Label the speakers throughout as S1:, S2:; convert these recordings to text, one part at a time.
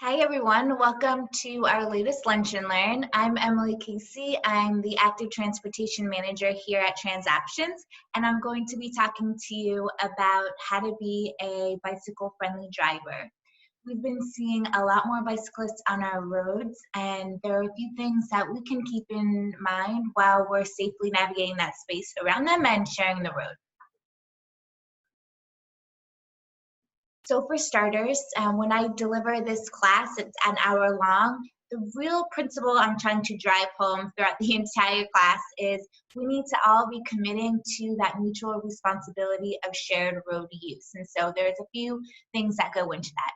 S1: Hi everyone, welcome to our latest Lunch and Learn. I'm Emily Casey. I'm the Active Transportation Manager here at Transactions, and I'm going to be talking to you about how to be a bicycle-friendly driver. We've been seeing a lot more bicyclists on our roads, and there are a few things that we can keep in mind while we're safely navigating that space around them and sharing the road. So for starters, when I deliver this class, it's an hour long. The real principle I'm trying to drive home throughout the entire class is we need to all be committing to that mutual responsibility of shared road use. And so there's a few things that go into that.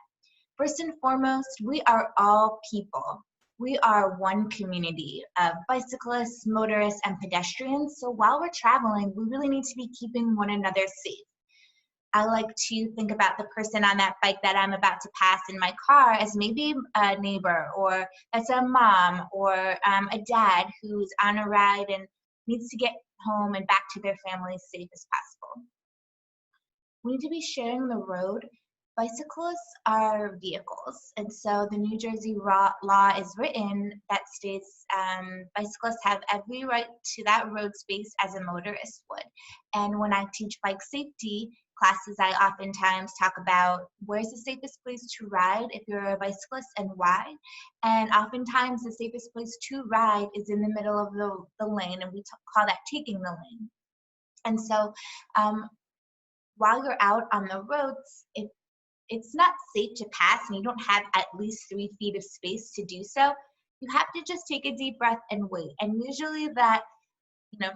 S1: First and foremost, we are all people. We are one community of bicyclists, motorists, and pedestrians. So while we're traveling, we really need to be keeping one another safe. I like to think about the person on that bike that I'm about to pass in my car as maybe a neighbor, or as a mom, or a dad who's on a ride and needs to get home and back to their family as safe as possible. We need to be sharing the road. Bicyclists are vehicles, and so the New Jersey law is written that states bicyclists have every right to that road space as a motorist would. And when I teach bike safety classes, I oftentimes talk about where's the safest place to ride if you're a bicyclist and why. And oftentimes the safest place to ride is in the middle of the lane, and we call that taking the lane. And so while you're out on the roads, if it's not safe to pass and you don't have at least 3 feet of space to do so, you have to just take a deep breath and wait. And usually that,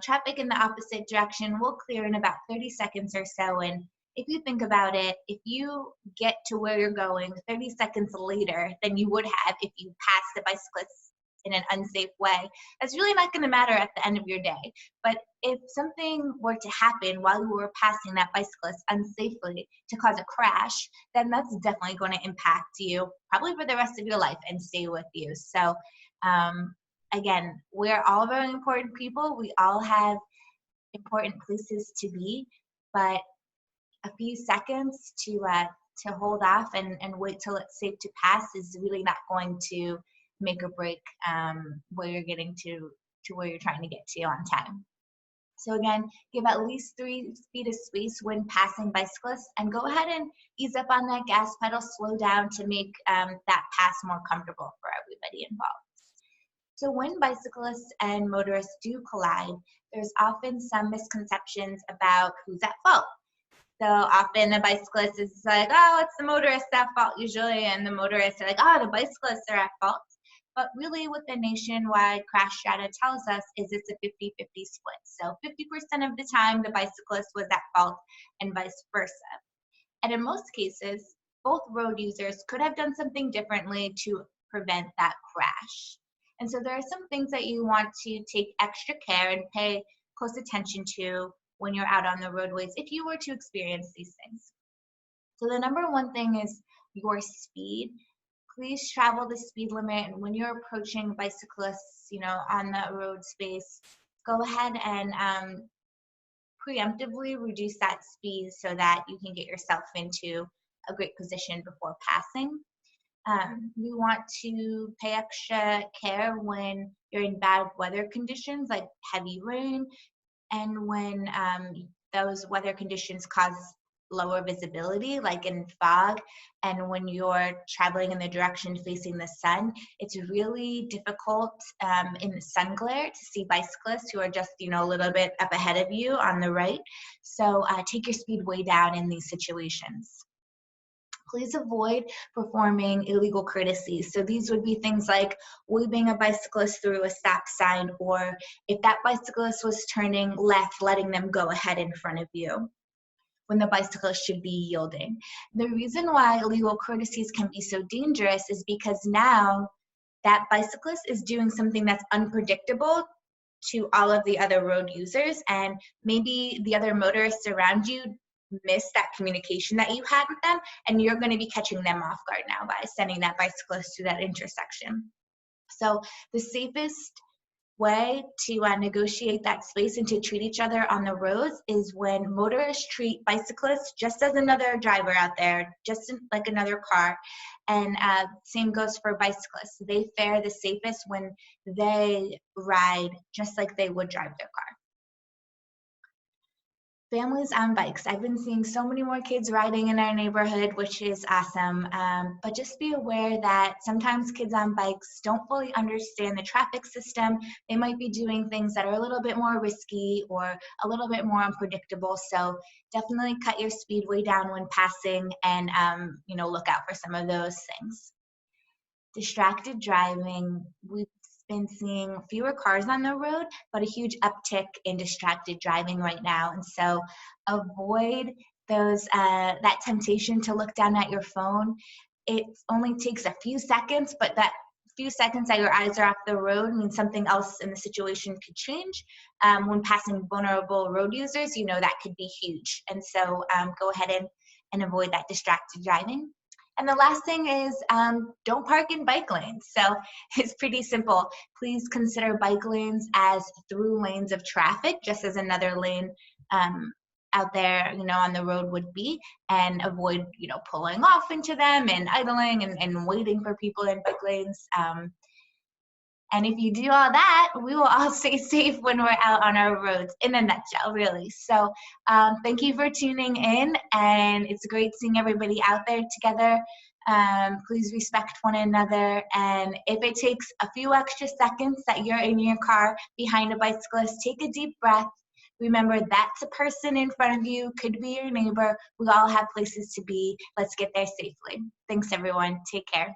S1: traffic in the opposite direction will clear in about 30 seconds or so. And if you think about it, if you get to where you're going 30 seconds later than you would have if you passed the bicyclist in an unsafe way, that's really not going to matter at the end of your day. But if something were to happen while you were passing that bicyclist unsafely to cause a crash, then that's definitely going to impact you probably for the rest of your life and stay with you. So again, we're all very important people. We all have important places to be, but a few seconds to hold off and wait till it's safe to pass is really not going to make or break where you're getting to where you're trying to get to on time. So again, give at least 3 feet of space when passing bicyclists, and go ahead and ease up on that gas pedal, slow down to make that pass more comfortable for everybody involved. So when bicyclists and motorists do collide, there's often some misconceptions about who's at fault. So often a bicyclist is like, oh, it's the motorist at fault usually, and the motorists are like, oh, the bicyclists are at fault. But really what the nationwide crash data tells us is it's a 50-50 split. So 50% of the time the bicyclist was at fault and vice versa. And in most cases, both road users could have done something differently to prevent that crash. And so there are some things that you want to take extra care and pay close attention to when you're out on the roadways if you were to experience these things. So the number one thing is your speed. Please travel the speed limit, and when you're approaching bicyclists, on the road space, go ahead and preemptively reduce that speed so that you can get yourself into a great position before passing. You want to pay extra care when you're in bad weather conditions like heavy rain, and when those weather conditions cause lower visibility, like in fog, and when you're traveling in the direction facing the sun, it's really difficult in the sun glare to see bicyclists who are just, a little bit up ahead of you on the right. So take your speed way down in these situations. Please avoid performing illegal courtesies. So these would be things like waving a bicyclist through a stop sign, or if that bicyclist was turning left, letting them go ahead in front of you when the bicyclist should be yielding. The reason why illegal courtesies can be so dangerous is because now that bicyclist is doing something that's unpredictable to all of the other road users, and maybe the other motorists around you miss that communication that you had with them, and you're going to be catching them off guard now by sending that bicyclist to that intersection. So the safest way to negotiate that space and to treat each other on the roads is when motorists treat bicyclists just as another driver out there, just like another car. And same goes for bicyclists. They fare the safest when they ride just like they would drive their car. Families on bikes. I've been seeing so many more kids riding in our neighborhood, which is awesome. But just be aware that sometimes kids on bikes don't fully understand the traffic system. They might be doing things that are a little bit more risky or a little bit more unpredictable. So definitely cut your speed way down when passing, and look out for some of those things. Distracted driving. We've been seeing fewer cars on the road, but a huge uptick in distracted driving right now. And so avoid those that temptation to look down at your phone. It only takes a few seconds, but that few seconds that your eyes are off the road means something else in the situation could change. When passing vulnerable road users, that could be huge. And so go ahead and avoid that distracted driving. And the last thing is don't park in bike lanes. So it's pretty simple. Please consider bike lanes as through lanes of traffic, just as another lane out there, on the road would be, and avoid, pulling off into them and idling and waiting for people in bike lanes. And if you do all that, we will all stay safe when we're out on our roads, in a nutshell, really. So thank you for tuning in, and it's great seeing everybody out there together. Please respect one another, and if it takes a few extra seconds that you're in your car behind a bicyclist, take a deep breath. Remember, that's a person in front of you, could be your neighbor. We all have places to be. Let's get there safely. Thanks, everyone. Take care.